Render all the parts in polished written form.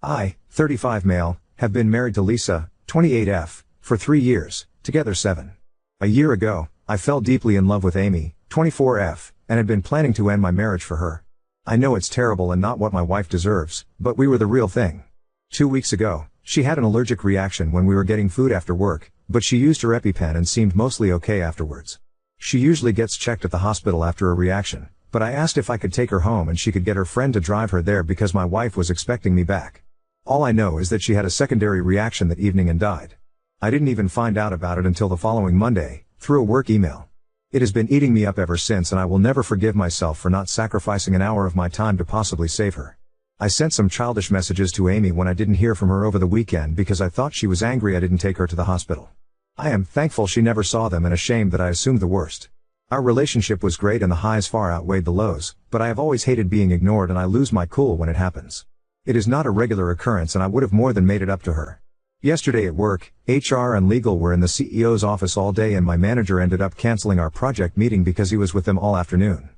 I, 35 male, have been married to Lisa, 28F, for 3 years, together 7. A year ago, I fell deeply in love with Amy, 24F, and had been planning to end my marriage for her. I know it's terrible and not what my wife deserves, but we were the real thing. 2 weeks ago, she had an allergic reaction when we were getting food after work, but she used her EpiPen and seemed mostly okay afterwards. She usually gets checked at the hospital after a reaction, but I asked if I could take her home and she could get her friend to drive her there because my wife was expecting me back. All I know is that she had a secondary reaction that evening and died. I didn't even find out about it until the following Monday, through a work email. It has been eating me up ever since, and I will never forgive myself for not sacrificing an hour of my time to possibly save her. I sent some childish messages to Amy when I didn't hear from her over the weekend because I thought she was angry I didn't take her to the hospital. I am thankful she never saw them and ashamed that I assumed the worst. Our relationship was great and the highs far outweighed the lows, but I have always hated being ignored and I lose my cool when it happens. It is not a regular occurrence and I would have more than made it up to her. Yesterday at work, HR and legal were in the CEO's office all day and my manager ended up canceling our project meeting because he was with them all afternoon.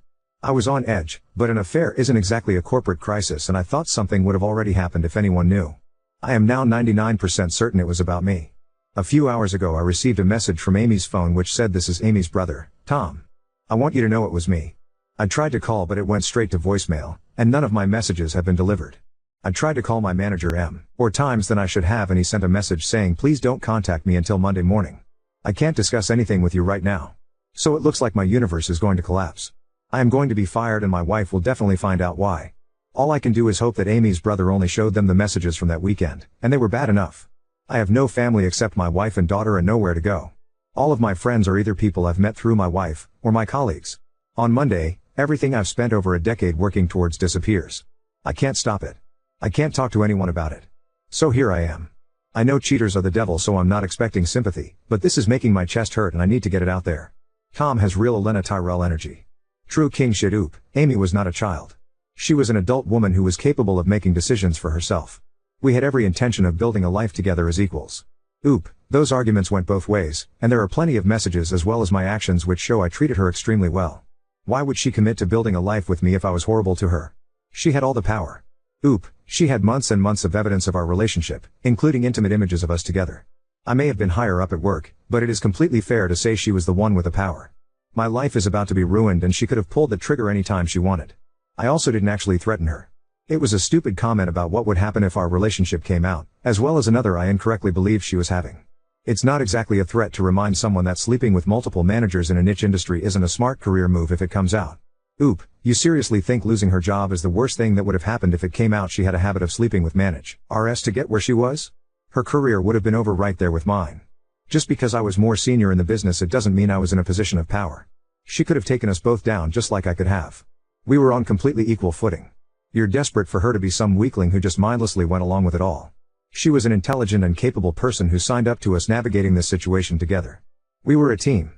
I was on edge, but an affair isn't exactly a corporate crisis and I thought something would have already happened if anyone knew. I am now 99% certain it was about me. A few hours ago I received a message from Amy's phone which said, "This is Amy's brother, Tom. I want you to know it was me." I tried to call but it went straight to voicemail, and none of my messages have been delivered. I tried to call my manager more times than I should have and he sent a message saying please don't contact me until Monday morning. I can't discuss anything with you right now. So it looks like my universe is going to collapse. I am going to be fired and my wife will definitely find out why. All I can do is hope that Amy's brother only showed them the messages from that weekend, and they were bad enough. I have no family except my wife and daughter and nowhere to go. All of my friends are either people I've met through my wife, or my colleagues. On Monday, everything I've spent over a decade working towards disappears. I can't stop it. I can't talk to anyone about it. So here I am. I know cheaters are the devil so I'm not expecting sympathy, but this is making my chest hurt and I need to get it out there. Tom has real Elena Tyrell energy. True king shit. Oop, Amy was not a child. She was an adult woman who was capable of making decisions for herself. We had every intention of building a life together as equals. Oop, those arguments went both ways, and there are plenty of messages as well as my actions which show I treated her extremely well. Why would she commit to building a life with me if I was horrible to her? She had all the power. Oop, she had months and months of evidence of our relationship, including intimate images of us together. I may have been higher up at work, but it is completely fair to say she was the one with the power. My life is about to be ruined and she could have pulled the trigger anytime she wanted. I also didn't actually threaten her. It was a stupid comment about what would happen if our relationship came out, as well as another I incorrectly believed she was having. It's not exactly a threat to remind someone that sleeping with multiple managers in a niche industry isn't a smart career move if it comes out. Oop, you seriously think losing her job is the worst thing that would have happened if it came out she had a habit of sleeping with managers to get where she was? Her career would have been over right there with mine. Just because I was more senior in the business it doesn't mean I was in a position of power. She could have taken us both down just like I could have. We were on completely equal footing. You're desperate for her to be some weakling who just mindlessly went along with it all. She was an intelligent and capable person who signed up to us navigating this situation together. We were a team.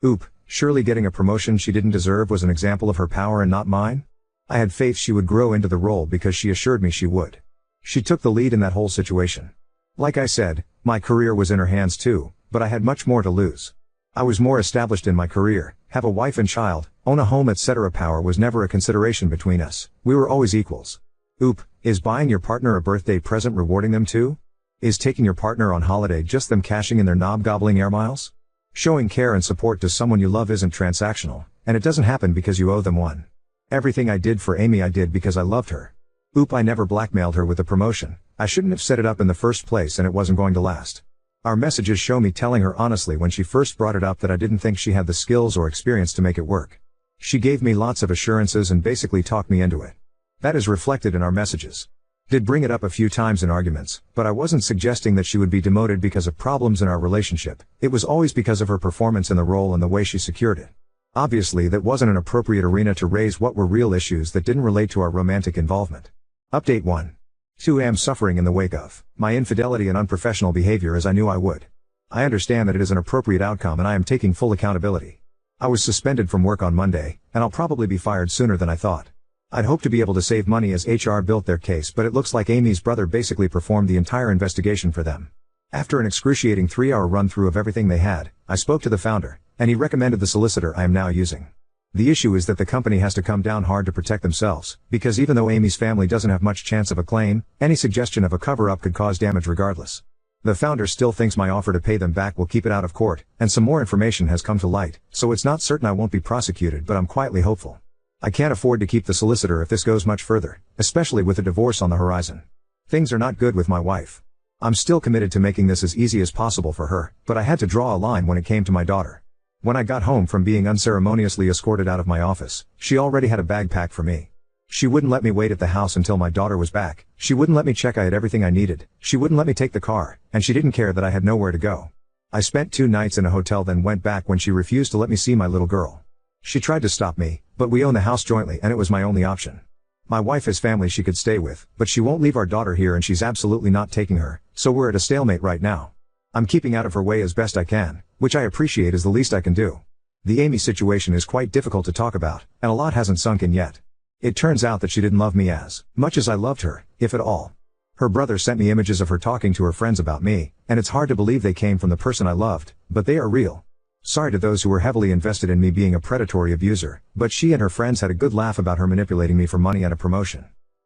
Oop, surely getting a promotion she didn't deserve was an example of her power and not mine? I had faith she would grow into the role because she assured me she would. She took the lead in that whole situation. Like I said, my career was in her hands too, but I had much more to lose. I was more established in my career, have a wife and child, own a home etc. Power was never a consideration between us, we were always equals. Oop, is buying your partner a birthday present rewarding them too? Is taking your partner on holiday just them cashing in their knob-gobbling air miles? Showing care and support to someone you love isn't transactional, and it doesn't happen because you owe them one. Everything I did for Amy I did because I loved her. Oop, I never blackmailed her with a promotion. I shouldn't have set it up in the first place and it wasn't going to last. Our messages show me telling her honestly when she first brought it up that I didn't think she had the skills or experience to make it work. She gave me lots of assurances and basically talked me into it. That is reflected in our messages. Did bring it up a few times in arguments, but I wasn't suggesting that she would be demoted because of problems in our relationship. It was always because of her performance in the role and the way she secured it. Obviously that wasn't an appropriate arena to raise what were real issues that didn't relate to our romantic involvement. Update 1. 2. Am suffering in the wake of my infidelity and unprofessional behavior as I knew I would. I understand that it is an appropriate outcome and I am taking full accountability. I was suspended from work on Monday, and I'll probably be fired sooner than I thought. I'd hoped to be able to save money as HR built their case, but it looks like Amy's brother basically performed the entire investigation for them. After an excruciating 3-hour run-through of everything they had, I spoke to the founder, and he recommended the solicitor I am now using. The issue is that the company has to come down hard to protect themselves, because even though Amy's family doesn't have much chance of a claim, any suggestion of a cover-up could cause damage regardless. The founder still thinks my offer to pay them back will keep it out of court, and some more information has come to light, so it's not certain I won't be prosecuted, but I'm quietly hopeful. I can't afford to keep the solicitor if this goes much further, especially with a divorce on the horizon. Things are not good with my wife. I'm still committed to making this as easy as possible for her, but I had to draw a line when it came to my daughter. When I got home from being unceremoniously escorted out of my office, she already had a bag packed for me. She wouldn't let me wait at the house until my daughter was back, she wouldn't let me check I had everything I needed, she wouldn't let me take the car, and she didn't care that I had nowhere to go. I spent 2 nights in a hotel, then went back when she refused to let me see my little girl. She tried to stop me, but we own the house jointly and it was my only option. My wife has family she could stay with, but she won't leave our daughter here and she's absolutely not taking her, so we're at a stalemate right now. I'm keeping out of her way as best I can, which I appreciate is the least I can do. The Amy situation is quite difficult to talk about, and a lot hasn't sunk in yet. It turns out that she didn't love me as much as I loved her, if at all. Her brother sent me images of her talking to her friends about me, and it's hard to believe they came from the person I loved, but they are real. Sorry to those who were heavily invested in me being a predatory abuser, but she and her friends had a good laugh about her manipulating me for money and a promotion.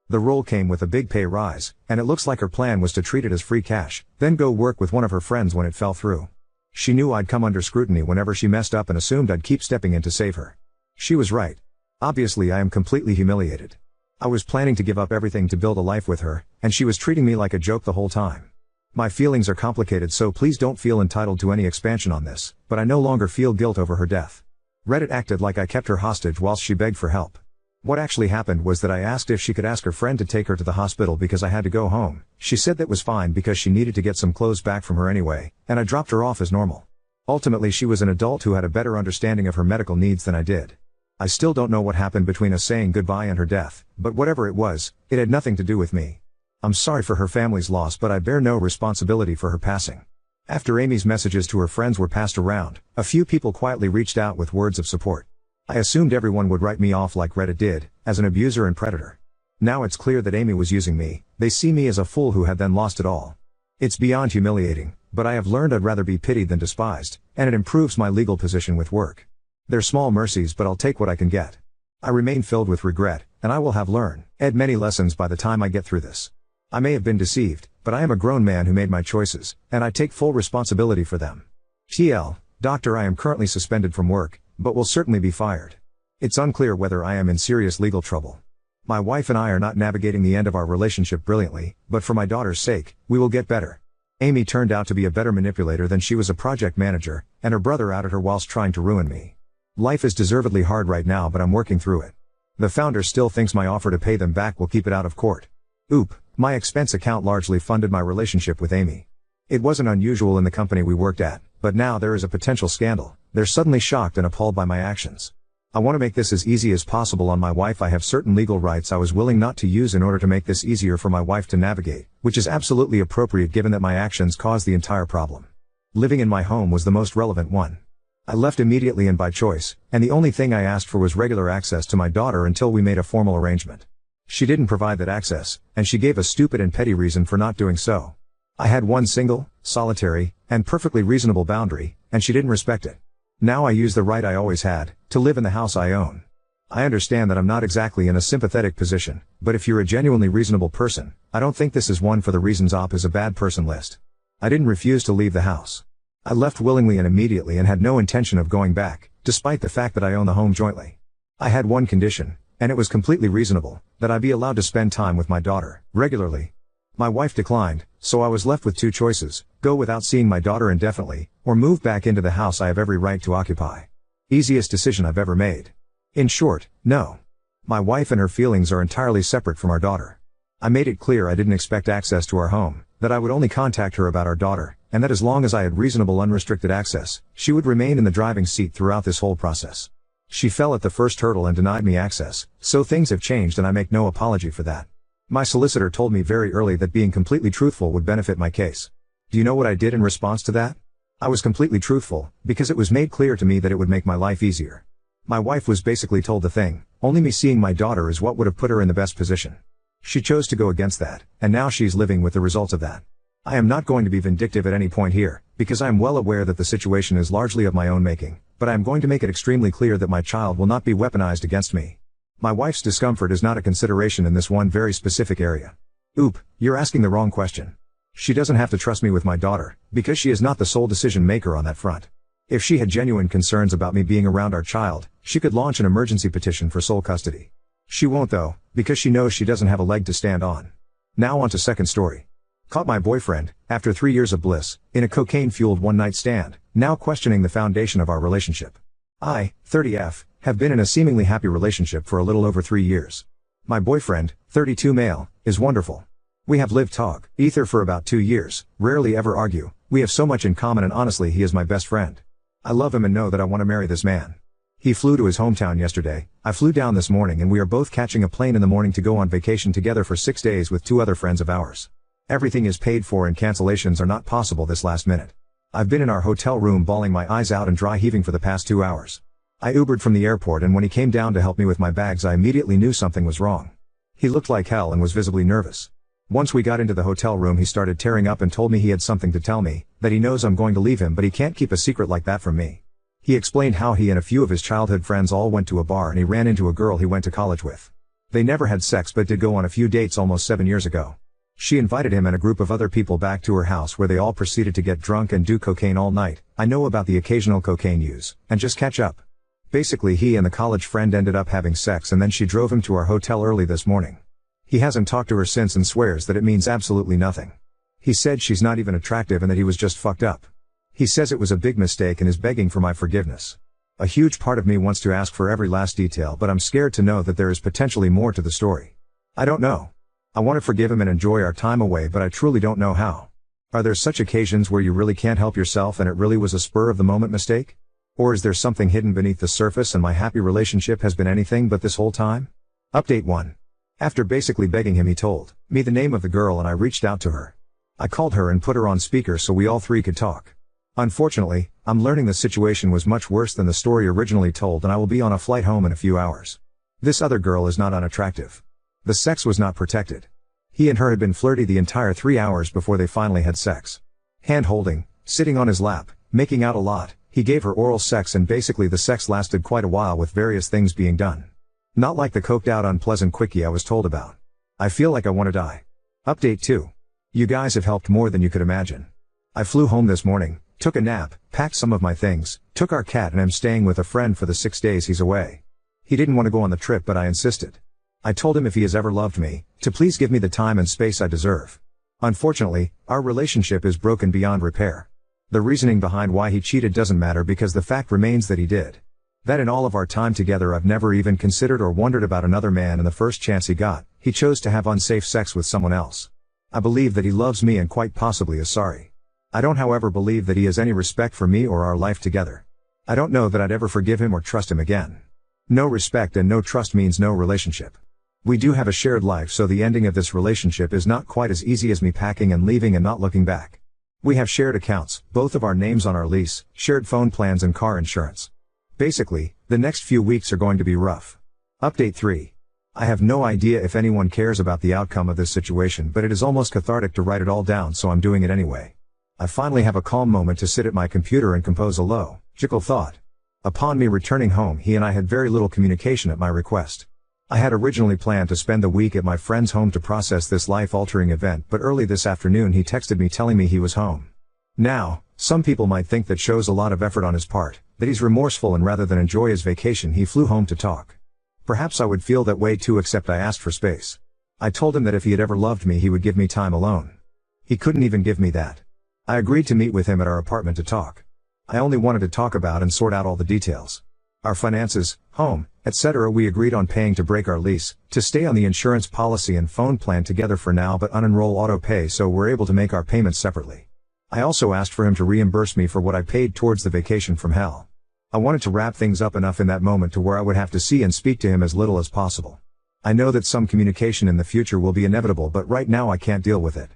The role came with a big pay rise, and it looks like her plan was to treat it as free cash, then go work with one of her friends when it fell through. She knew I'd come under scrutiny whenever she messed up and assumed I'd keep stepping in to save her. She was right. Obviously I am completely humiliated. I was planning to give up everything to build a life with her, and she was treating me like a joke the whole time. My feelings are complicated, so please don't feel entitled to any expansion on this, but I no longer feel guilt over her death. Reddit acted like I kept her hostage whilst she begged for help. What actually happened was that I asked if she could ask her friend to take her to the hospital because I had to go home. She said that was fine because she needed to get some clothes back from her anyway, and I dropped her off as normal. Ultimately she was an adult who had a better understanding of her medical needs than I did. I still don't know what happened between us saying goodbye and her death, but whatever it was, it had nothing to do with me. I'm sorry for her family's loss, but I bear no responsibility for her passing. After Amy's messages to her friends were passed around, a few people quietly reached out with words of support. I assumed everyone would write me off like Reddit did, as an abuser and predator. Now it's clear that Amy was using me. They see me as a fool who had then lost it all. It's beyond humiliating, but I have learned I'd rather be pitied than despised, and it improves my legal position with work. They're small mercies, but I'll take what I can get. I remain filled with regret, and I will have learned many lessons by the time I get through this. I may have been deceived, but I am a grown man who made my choices, and I take full responsibility for them. TL, Doctor, I am currently suspended from work, but will certainly be fired. It's unclear whether I am in serious legal trouble. My wife and I are not navigating the end of our relationship brilliantly, but for my daughter's sake, we will get better. Amy turned out to be a better manipulator than she was a project manager, and her brother outed her whilst trying to ruin me. Life is deservedly hard right now, but I'm working through it. The founder still thinks my offer to pay them back will keep it out of court. Oop, my expense account largely funded my relationship with Amy. It wasn't unusual in the company we worked at, but now there is a potential scandal. They're suddenly shocked and appalled by my actions. I want to make this as easy as possible on my wife. I have certain legal rights I was willing not to use in order to make this easier for my wife to navigate, which is absolutely appropriate given that my actions caused the entire problem. Living in my home was the most relevant one. I left immediately and by choice, and the only thing I asked for was regular access to my daughter until we made a formal arrangement. She didn't provide that access, and she gave a stupid and petty reason for not doing so. I had one single, solitary, and perfectly reasonable boundary, and she didn't respect it. Now I use the right I always had, to live in the house I own. I understand that I'm not exactly in a sympathetic position, but if you're a genuinely reasonable person, I don't think this is one for the reasons op is a bad person list. I didn't refuse to leave the house. I left willingly and immediately and had no intention of going back, despite the fact that I own the home jointly. I had one condition, and it was completely reasonable, that I be allowed to spend time with my daughter, regularly. My wife declined, so I was left with 2 choices, go without seeing my daughter indefinitely, or move back into the house I have every right to occupy. Easiest decision I've ever made. In short, no. My wife and her feelings are entirely separate from our daughter. I made it clear I didn't expect access to our home, that I would only contact her about our daughter, and that as long as I had reasonable unrestricted access, she would remain in the driving seat throughout this whole process. She fell at the first hurdle and denied me access, so things have changed and I make no apology for that. My solicitor told me very early that being completely truthful would benefit my case. Do you know what I did in response to that? I was completely truthful, because it was made clear to me that it would make my life easier. My wife was basically told the thing, only me seeing my daughter is what would have put her in the best position. She chose to go against that, and now she's living with the results of that. I am not going to be vindictive at any point here, because I am well aware that the situation is largely of my own making, but but I am going to make it extremely clear that my child will not be weaponized against me. My wife's discomfort is not a consideration in this one very specific area. Oop, you're asking the wrong question. She doesn't have to trust me with my daughter, because she is not the sole decision maker on that front. If she had genuine concerns about me being around our child, she could launch an emergency petition for sole custody. She won't though, because she knows she doesn't have a leg to stand on. Now on to second story. Caught my boyfriend, after 3 years of bliss, in a cocaine-fueled one-night stand, now questioning the foundation of our relationship. I, 30F, have been in a seemingly happy relationship for a little over 3 years. My boyfriend, 32 male, is wonderful. We have lived talk, ether for about 2 years, rarely ever argue, we have so much in common and honestly he is my best friend. I love him and know that I want to marry this man. He flew to his hometown yesterday, I flew down this morning and we are both catching a plane in the morning to go on vacation together for 6 days with 2 other friends of ours. Everything is paid for and cancellations are not possible this last minute. I've been in our hotel room bawling my eyes out and dry heaving for the past 2 hours. I Ubered from the airport and when he came down to help me with my bags I immediately knew something was wrong. He looked like hell and was visibly nervous. Once we got into the hotel room he started tearing up and told me he had something to tell me, that he knows I'm going to leave him but he can't keep a secret like that from me. He explained how he and a few of his childhood friends all went to a bar and he ran into a girl he went to college with. They never had sex but did go on a few dates almost 7 years ago. She invited him and a group of other people back to her house where they all proceeded to get drunk and do cocaine all night. I know about the occasional cocaine use, and just catch up. Basically he and the college friend ended up having sex and then she drove him to our hotel early this morning. He hasn't talked to her since and swears that it means absolutely nothing. He said she's not even attractive and that he was just fucked up. He says it was a big mistake and is begging for my forgiveness. A huge part of me wants to ask for every last detail but I'm scared to know that there is potentially more to the story. I don't know. I want to forgive him and enjoy our time away but I truly don't know how. Are there such occasions where you really can't help yourself and it really was a spur of the moment mistake? Or is there something hidden beneath the surface and my happy relationship has been anything but this whole time? Update 1. After basically begging him he told me the name of the girl and I reached out to her. I called her and put her on speaker so we all three could talk. Unfortunately, I'm learning the situation was much worse than the story originally told and I will be on a flight home in a few hours. This other girl is not unattractive. The sex was not protected. He and her had been flirty the entire 3 hours before they finally had sex. Hand holding, sitting on his lap, making out a lot, he gave her oral sex and basically the sex lasted quite a while with various things being done. Not like the coked out unpleasant quickie I was told about. I feel like I want to die. Update 2. You guys have helped more than you could imagine. I flew home this morning, took a nap, packed some of my things, took our cat and am staying with a friend for the 6 days he's away. He didn't want to go on the trip but I insisted. I told him if he has ever loved me, to please give me the time and space I deserve. Unfortunately, our relationship is broken beyond repair. The reasoning behind why he cheated doesn't matter because the fact remains that he did. That in all of our time together I've never even considered or wondered about another man and the first chance he got, he chose to have unsafe sex with someone else. I believe that he loves me and quite possibly is sorry. I don't however believe that he has any respect for me or our life together. I don't know that I'd ever forgive him or trust him again. No respect and no trust means no relationship. We do have a shared life so the ending of this relationship is not quite as easy as me packing and leaving and not looking back. We have shared accounts, both of our names on our lease, shared phone plans and car insurance. Basically, the next few weeks are going to be rough. Update 3. I have no idea if anyone cares about the outcome of this situation but it is almost cathartic to write it all down so I'm doing it anyway. I finally have a calm moment to sit at my computer and compose a logical thought. Upon me returning home he and I had very little communication at my request. I had originally planned to spend the week at my friend's home to process this life-altering event but early this afternoon he texted me telling me he was home. Now, some people might think that shows a lot of effort on his part, that he's remorseful and rather than enjoy his vacation he flew home to talk. Perhaps I would feel that way too except I asked for space. I told him that if he had ever loved me he would give me time alone. He couldn't even give me that. I agreed to meet with him at our apartment to talk. I only wanted to talk about and sort out all the details. Our finances, home, etc. We agreed on paying to break our lease, to stay on the insurance policy and phone plan together for now but unenroll auto pay so we're able to make our payments separately. I also asked for him to reimburse me for what I paid towards the vacation from hell. I wanted to wrap things up enough in that moment to where I would have to see and speak to him as little as possible. I know that some communication in the future will be inevitable but right now I can't deal with it.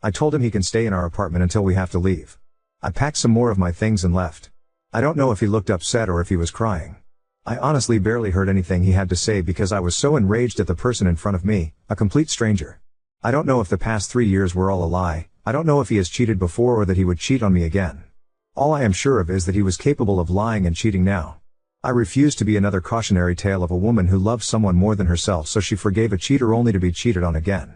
I told him he can stay in our apartment until we have to leave. I packed some more of my things and left. I don't know if he looked upset or if he was crying. I honestly barely heard anything he had to say because I was so enraged at the person in front of me, a complete stranger. I don't know if the past 3 years were all a lie, I don't know if he has cheated before or that he would cheat on me again. All I am sure of is that he was capable of lying and cheating now. I refuse to be another cautionary tale of a woman who loves someone more than herself, so she forgave a cheater only to be cheated on again.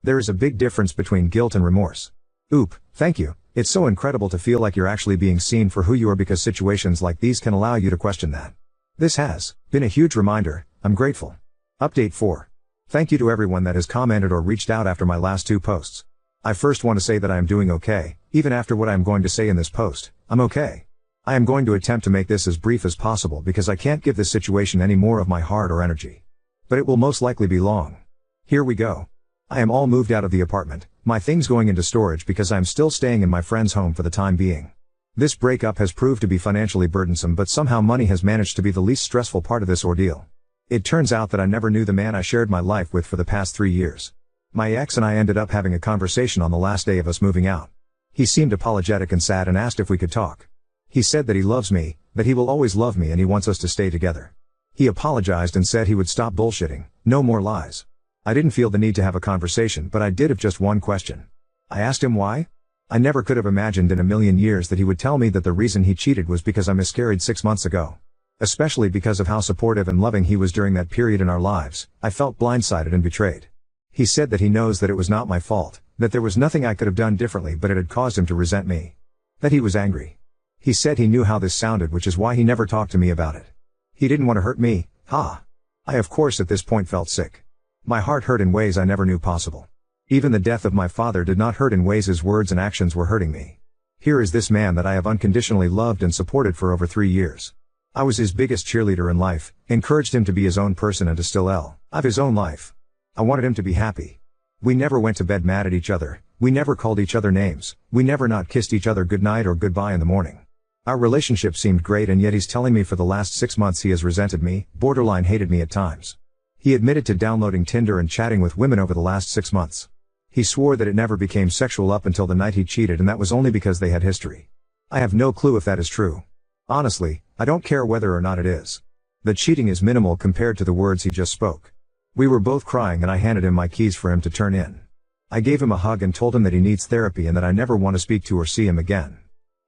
There is a big difference between guilt and remorse. Oop, thank you. It's so incredible to feel like you're actually being seen for who you are, because situations like these can allow you to question that. This has been a huge reminder. I'm grateful. Update 4. Thank you to everyone that has commented or reached out after my last 2 posts. I first want to say that I am doing okay, even after what I am going to say in this post. I'm okay. I am going to attempt to make this as brief as possible because I can't give this situation any more of my heart or energy. But it will most likely be long. Here we go. I am all moved out of the apartment, my things going into storage because I am still staying in my friend's home for the time being. This breakup has proved to be financially burdensome, but somehow money has managed to be the least stressful part of this ordeal. It turns out that I never knew the man I shared my life with for the past 3 years. My ex and I ended up having a conversation on the last day of us moving out. He seemed apologetic and sad and asked if we could talk. He said that he loves me, that he will always love me, and he wants us to stay together. He apologized and said he would stop bullshitting, no more lies. I didn't feel the need to have a conversation, but I did have just one question. I asked him why. I never could have imagined in a million years that he would tell me that the reason he cheated was because I miscarried 6 months ago. Especially because of how supportive and loving he was during that period in our lives, I felt blindsided and betrayed. He said that he knows that it was not my fault, that there was nothing I could have done differently, but it had caused him to resent me. That he was angry. He said he knew how this sounded, which is why he never talked to me about it. He didn't want to hurt me, ha. I of course at this point felt sick. My heart hurt in ways I never knew possible. Even the death of my father did not hurt in ways his words and actions were hurting me. Here is this man that I have unconditionally loved and supported for over 3 years. I was his biggest cheerleader in life, encouraged him to be his own person and to still live his own life. I wanted him to be happy. We never went to bed mad at each other, we never called each other names, we never not kissed each other goodnight or goodbye in the morning. Our relationship seemed great, and yet he's telling me for the last 6 months he has resented me, borderline hated me at times. He admitted to downloading Tinder and chatting with women over the last 6 months. He swore that it never became sexual up until the night he cheated, and that was only because they had history. I have no clue if that is true. Honestly, I don't care whether or not it is. The cheating is minimal compared to the words he just spoke. We were both crying and I handed him my keys for him to turn in. I gave him a hug and told him that he needs therapy and that I never want to speak to or see him again.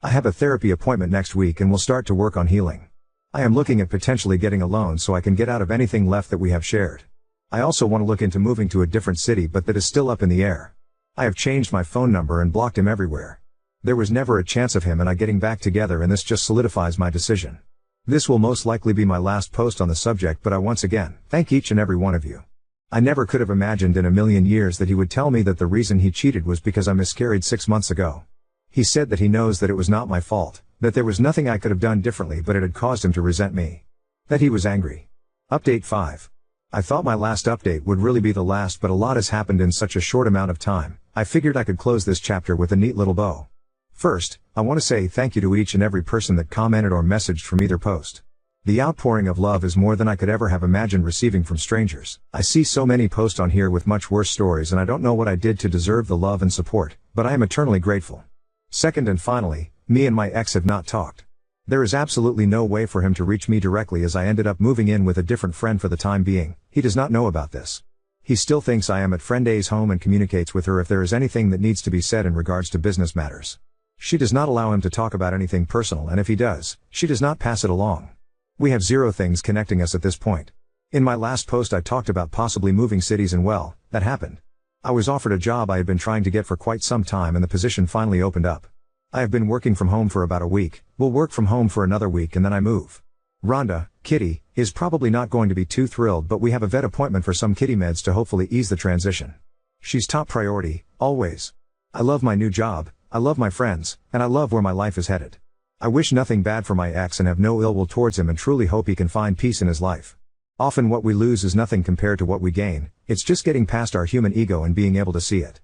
I have a therapy appointment next week and will start to work on healing. I am looking at potentially getting a loan so I can get out of anything left that we have shared. I also want to look into moving to a different city, but that is still up in the air. I have changed my phone number and blocked him everywhere. There was never a chance of him and I getting back together, and this just solidifies my decision. This will most likely be my last post on the subject, but I once again thank each and every one of you. I never could have imagined in a million years that he would tell me that the reason he cheated was because I miscarried 6 months ago. He said that he knows that it was not my fault, that there was nothing I could have done differently, but it had caused him to resent me. That he was angry. Update 5. I thought my last update would really be the last, but a lot has happened in such a short amount of time. I figured I could close this chapter with a neat little bow. First, I want to say thank you to each and every person that commented or messaged from either post. The outpouring of love is more than I could ever have imagined receiving from strangers. I see so many posts on here with much worse stories, and I don't know what I did to deserve the love and support, but I am eternally grateful. Second and finally, me and my ex have not talked. There is absolutely no way for him to reach me directly, as I ended up moving in with a different friend for the time being. He does not know about this. He still thinks I am at friend A's home and communicates with her if there is anything that needs to be said in regards to business matters. She does not allow him to talk about anything personal, and if he does, she does not pass it along. We have zero things connecting us at this point. In my last post I talked about possibly moving cities, and well, that happened. I was offered a job I had been trying to get for quite some time, and the position finally opened up. I have been working from home for about a week, will work from home for another week, and then I move. Rhonda, Kitty, is probably not going to be too thrilled, but we have a vet appointment for some kitty meds to hopefully ease the transition. She's top priority, always. I love my new job, I love my friends, and I love where my life is headed. I wish nothing bad for my ex and have no ill will towards him, and truly hope he can find peace in his life. Often what we lose is nothing compared to what we gain, it's just getting past our human ego and being able to see it.